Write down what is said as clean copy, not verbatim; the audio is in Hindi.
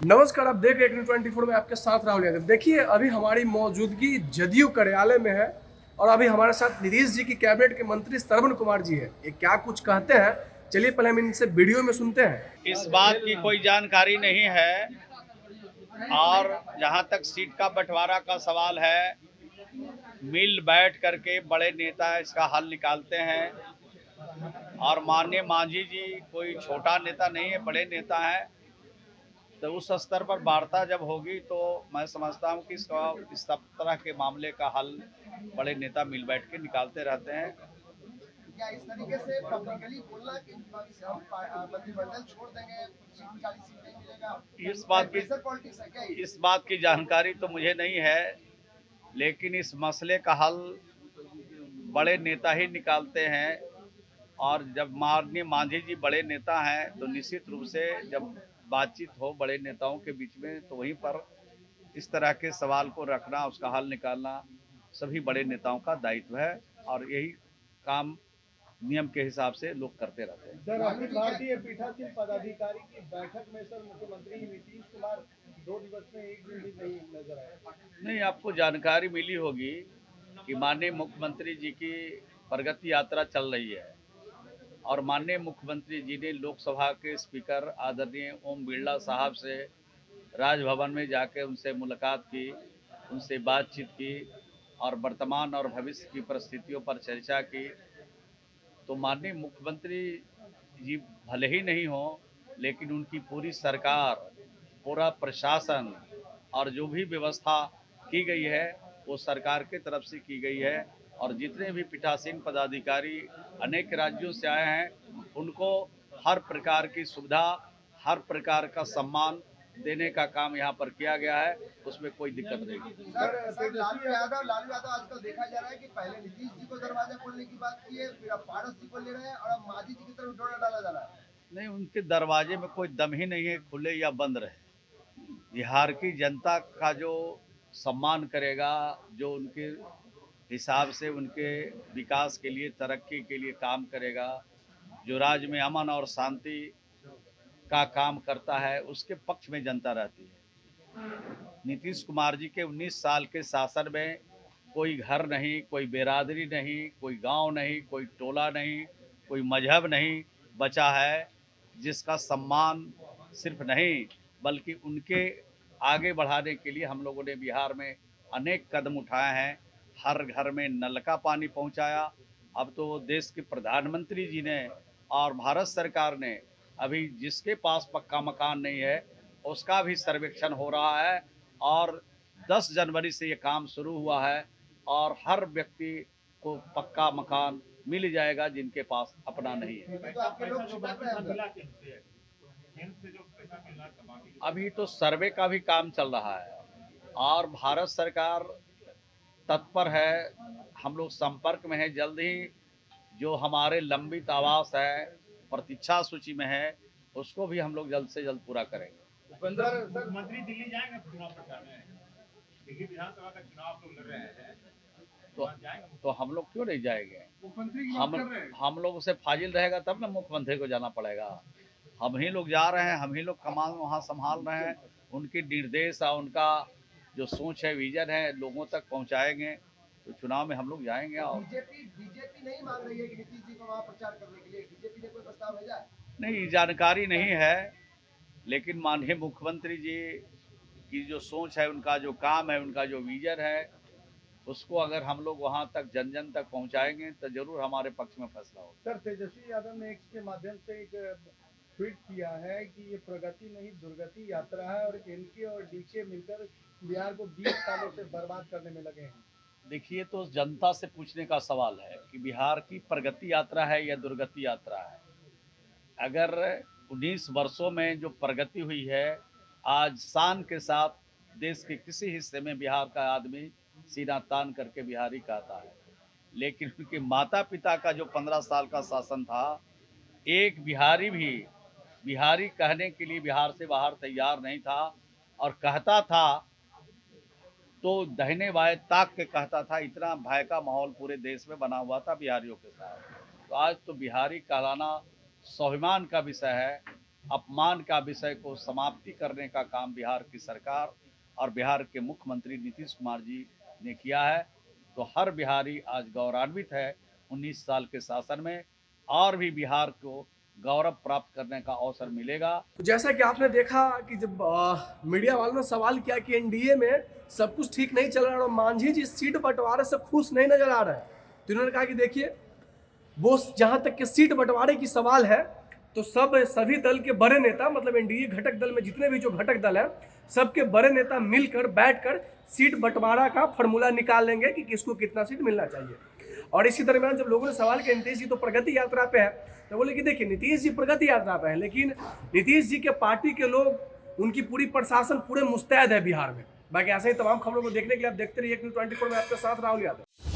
नमस्कार, आप देख रहे हैं 24 में आपके साथ राहुल यादव। देखिए, अभी हमारी मौजूदगी जदयू कार्यालय में है और अभी हमारे साथ नीतीश जी की कैबिनेट के मंत्री श्रवण कुमार जी है। ये क्या कुछ कहते हैं, चलिए पहले हम इनसे वीडियो में सुनते हैं। इस बात की कोई जानकारी नहीं है और जहां तक सीट का बंटवारा का सवाल है, मिल बैठ करके बड़े नेता इसका हल निकालते हैं और माननीय मांझी जी कोई छोटा नेता नहीं है, बड़े नेता हैं। तो उस स्तर पर वार्ता जब होगी तो मैं समझता हूं कि इस सब तरह के मामले का हल बड़े नेता मिल बैठ के निकालते रहते हैं। क्या इस तरीके से पब्लिकली बोलना कि हम मंत्रिमंडल छोड़ देंगे, सीट 40 सीट नहीं मिलेगा, प्रेशर पॉलिटिक्स है क्या ये? इस बात की जानकारी तो मुझे नहीं है, लेकिन इस मसले का हल बड़े नेता ही निकालते हैं और जब माननीय मांझी जी बड़े नेता हैं तो निश्चित रूप से जब बातचीत हो बड़े नेताओं के बीच में तो वहीं पर इस तरह के सवाल को रखना, उसका हल निकालना सभी बड़े नेताओं का दायित्व है और यही काम नियम के हिसाब से लोग करते रहते हैं। सर, अखिल भारतीय पीठासीन पदाधिकारी की बैठक में सर मुख्यमंत्री नीतीश कुमार 2 दिवस में एक दिन भी नहीं नजर आए। नहीं, आपको जानकारी मिली होगी कि माननीय मुख्यमंत्री जी की प्रगति यात्रा चल रही है और माननीय मुख्यमंत्री जी ने लोकसभा के स्पीकर आदरणीय ओम बिरला साहब से राजभवन में जाकर उनसे मुलाकात की, उनसे बातचीत की और वर्तमान और भविष्य की परिस्थितियों पर चर्चा की। तो माननीय मुख्यमंत्री जी भले ही नहीं हो, लेकिन उनकी पूरी सरकार, पूरा प्रशासन और जो भी व्यवस्था की गई है वो सरकार के तरफ से की गई है और जितने भी पीठासीन पदाधिकारी अनेक राज्यों से आए हैं उनको हर प्रकार की सुविधा, हर प्रकार का सम्मान देने का काम यहाँ पर किया गया है, उसमें कोई दिक्कत नहीं। सर लालू यादव आजकल देखा जा रहा है कि पहले नीतीश जी को दरवाजा खोलने की बात की है, फिर अब पारस जी को ले रहे हैं और अब मांझी जी की तरफ डोरा डाला जा रहा है। नहीं, उनके दरवाजे में कोई दम ही नहीं है, खुले या बंद रहे। बिहार की जनता का जो सम्मान करेगा, जो उनके हिसाब से उनके विकास के लिए, तरक्की के लिए काम करेगा, जो राज्य में अमन और शांति का काम करता है, उसके पक्ष में जनता रहती है। नीतीश कुमार जी के 19 साल के शासन में कोई घर नहीं, कोई बिरादरी नहीं, कोई गांव नहीं, कोई टोला नहीं, कोई मजहब नहीं बचा है जिसका सम्मान सिर्फ नहीं बल्कि उनके आगे बढ़ाने के लिए हम लोगों ने बिहार में अनेक कदम उठाए हैं। हर घर में नल का पानी पहुंचाया। अब तो देश के प्रधानमंत्री जी ने और भारत सरकार ने अभी जिसके पास पक्का मकान नहीं है उसका भी सर्वेक्षण हो रहा है और 10 जनवरी से ये काम शुरू हुआ है और हर व्यक्ति को पक्का मकान मिल जाएगा जिनके पास अपना नहीं है। तो आपके लोग चिपक रहे हैं। अभी तो सर्वे का भी काम चल रहा है और भारत सरकार तत्पर है, हम लोग संपर्क में हैं। जल्द ही जो हमारे लंबित आवास है, प्रतीक्षा सूची में है, उसको भी हम लोग जल्द से जल्द पूरा करेंगे। मुख्यमंत्री दिल्ली जाएंगे चुनाव प्रचार में, दिल्ली विधानसभा का चुनाव आप लोग लड़ रहे हैं तो हम लोग क्यों नहीं जाएंगे? हम लोग से फाजिल रहेगा तब ना मुख्यमंत्री को जाना पड़ेगा। हम ही लोग जा रहे हैं, हम ही लोग कमान वहाँ संभाल रहे हैं। उनकी निर्देश और उनका जो सोच है, विजन है, लोगों तक पहुँचाएंगे तो चुनाव में हम लोग जाएंगे। और बीजेपी नहीं मांग रही है कि नीतीश जी को वहाँ प्रचार करने के लिए बीजेपी ने कोई प्रस्ताव भेजा है? नहीं, जानकारी नहीं है, लेकिन माननीय मुख्यमंत्री जी की जो सोच है, उनका जो काम है, उनका जो विजन है, उसको अगर हम लोग वहां तक जन जन तक पहुंचाएंगे तो जरूर हमारे पक्ष में फैसला होगा। सर, तेजस्वी यादव ने एक्स के माध्यम से एक ट्वीट किया है कि ये प्रगति नहीं दुर्गति यात्रा है और एनके और डीके मिलकर बिहार को 20 सालों से बर्बाद करने में लगे हैं। देखिए, तो जनता से पूछने का सवाल है कि बिहार की प्रगति यात्रा है या दुर्गति यात्रा है। अगर 19 वर्षों में जो प्रगति हुई है, आज शान के साथ देश के किसी हिस्से में बिहार का आदमी सीना तान करके बिहारी कहता है, लेकिन उनके माता पिता का जो 15 साल का शासन था, एक बिहारी भी बिहारी कहने के लिए बिहार से बाहर तैयार नहीं था और कहता था तो दहिने बाएं ताक के कहता था। इतना भय का माहौल पूरे देश में बना हुआ था बिहारियों के साथ। तो आज तो बिहारी कहलाना स्वाभिमान का विषय है अपमान का विषय को समाप्ति करने का काम बिहार की सरकार और बिहार के मुख्यमंत्री नीतीश कुमार जी ने किया है। तो हर बिहारी आज गौरवान्वित है 19 साल के शासन में, और भी बिहार को गौरव प्राप्त करने का अवसर मिलेगा। तो जैसा कि आपने देखा कि जब मीडिया वालों ने सवाल किया कि एनडीए में सब कुछ ठीक नहीं चल रहा है और मांझी जी सीट बंटवारे से खुश नहीं नजर आ रहे हैं, तो इन्होंने कहा कि देखिए वो जहां तक के सीट बंटवारे की सवाल है तो सभी दल के बड़े नेता, मतलब एनडीए घटक दल में जितने भी जो घटक दल हैं, सबके बड़े नेता मिलकर बैठकर सीट बंटवारा का फॉर्मूला निकाल लेंगे कि किसको कितना सीट मिलना चाहिए। और इसी दरमियान जब लोगों ने सवाल किया नीतीश जी तो प्रगति यात्रा पे है, तो बोले कि देखिए नीतीश जी प्रगति यात्रा पे है, लेकिन नीतीश जी के पार्टी के लोग, उनकी पूरी प्रशासन पूरे मुस्तैद है बिहार में। बाकी ऐसे ही तमाम खबरों को देखने के लिए आप देखते रहिए News 24 में आपके साथ राहुल यादव।